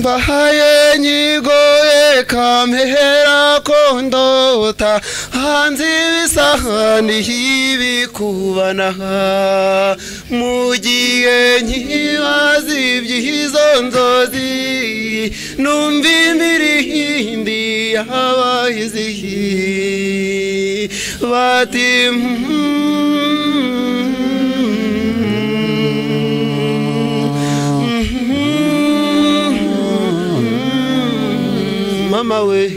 Bahaye nyigoye kamehera kondota hanzi bisahani hibikubana mugiye nyibazi byizo nzozi numva imirindi yabahizi bati mama we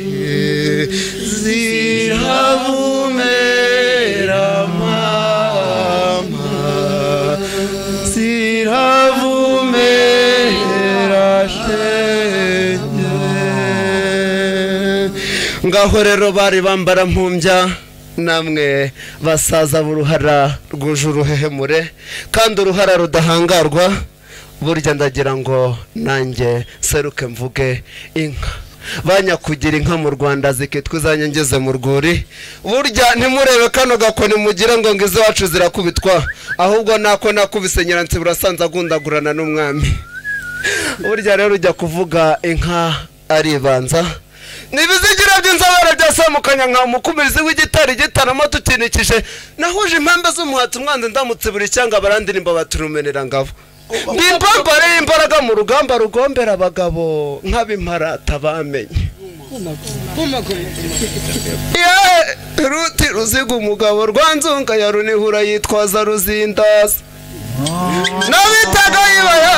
ziravumera mama ziravumera shenge ngaho rero bari bambara mpumbya namwe basaza b'uruhara rwuje uruhehemure kandi uruhara rudahangarwa burya ndagira ngo nanjye seruke mvuge inka banyakugira inka mu Rwanda zikitwa izanye ngeze mu rwuri burya ntimurebe kano gakoni mugira ngo ngize wacu zirakubitwa ahubwo nako nakubise nyiransi burasanza agundagurana n'umwami burya rero ujya kuvuga inka aribanza nibizigira by'inzabara byasamukanya nka umukumirizi w'igitari gitaramo tutinikije nahuje impambe z'umuhatsi umwanzi ndamutse buri cyanga barandirimba baturumenera ngabo Ndimbambare imbaraga mu rugamba rugombera abagabo nk'abimparata bamenye ruti ruziga umugabo rwanzunga ya runihura yitwaza ruzindaza nabitaga yibaya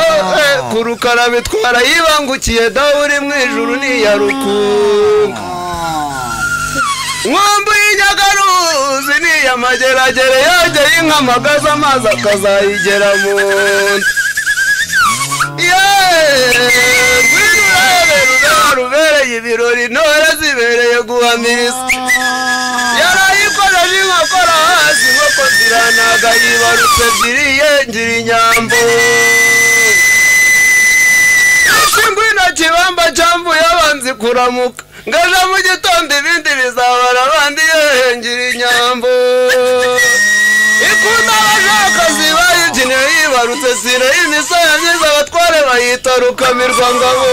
kurukara bitwara yibangukiye dawuri mu ijuru niya rukunga Mwambu y'inyagaruzi niya mageragere yajya y'inka magaza amazi akazayigera mu rubereye ibirori ntore zibereye guhamiriza yarayikoreje inkokora hasi inkoko ziranaga yibarutse ebyiri yengira inyambo ishingwino kibamba cyambuye abanzi kuramuka ngaje mu gitondo ibindi bizabara abandi yengira inyambo ikunda abashaka zibayibyinira yibarutse sire imisaya myiza abatware bayita rukamirwa ngabo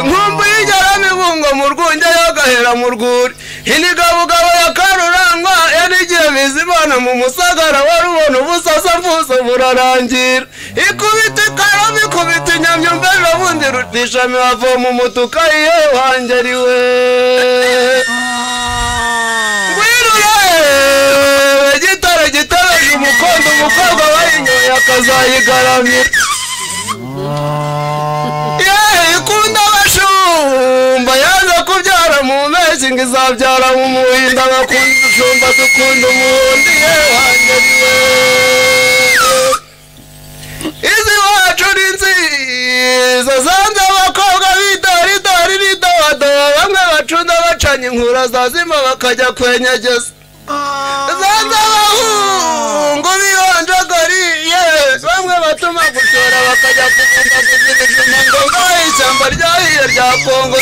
nkumbu y'igeramibungo mu rwunge yogahera mu rwuri inigabugabo ya karurangwa yanigiye bizimana mu musagara warubona ubusasa mfuso burarangira ikubita ikaramu ikubita inyamyo mbere bundi rutishami wavoma umutuka iyo wangeriwe gitareje umukondo umukobwa bayinyoye akazayigaramira ikunda abashumba yaza kubyara mu mpeshyi ngo izabyara mu muhinda ngakunda ushumba dukunda umuhundi wangeriwe izi wacu ni nziza zanze abakobwa bidaridari bidawadoba bamwe bacunda bacanye inkura zazima bakajya kwenyegeza zanze abahungu bihonjagariye bamwe batuma gushora bakajya kuvumba kuzibijuma ngo ngaho ishyamba ryahiye rya Kongo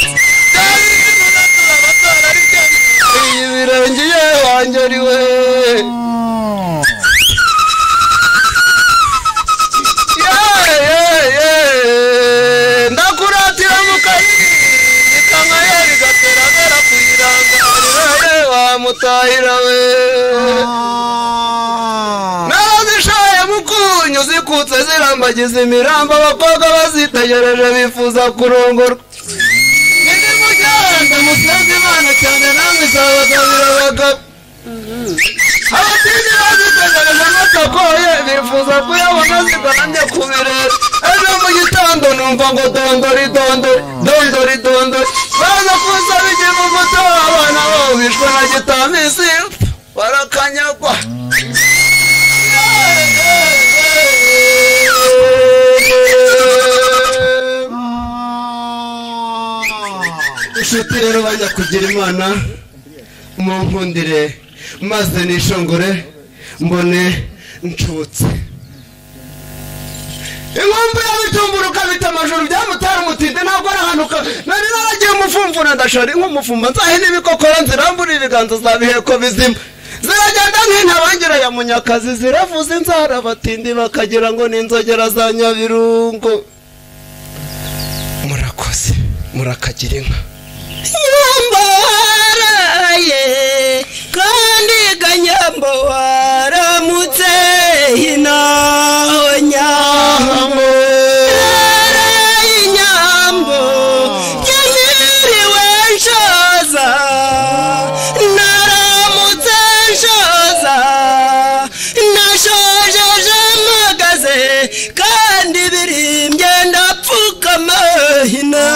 ibirenge wangeriwe ndakuratira mu kayiri ikanka yari gateragara kuyirangarira wamutahira we narazishaye mukunyu zikutse zirambagiza imirambo abakobwa bazitegereje bifuza kurongorwa nini mugende musenze Imana cyane namwe izabagabira abagabo abatindi bazitegereje amatakoye bifuza kuyabona zigahamye ku birere ejo mu gitondo numva ngo dondori dondori dondori dondori baza kuza bigira umuto abana babo bishwe na gitamisi barakanyagwa inshuti rero bajya kugira Imana munkundire maze nishongore mbone ncutse inkombe yabitumburuka bita amajoro byamutara umutinde ntabwo arahanuka nari naragiye umufumvura ndashari nk'umufumba nzahe n'ibikokora nzirambura ibiganza za biheko bizima ziragenda nk'intabangira ya Munyakazi ziravuza inzara abatindi bakagira ngo ni inzogera za Nyabirungo murakoze murakagira inka Nyambo waraye kandi Ganyambo waramutse inaho Nyambo Nyambo nyamiriwe nshoza naramutse nshoza nashojeje mpagaze kandi birimbye ndapfukama hina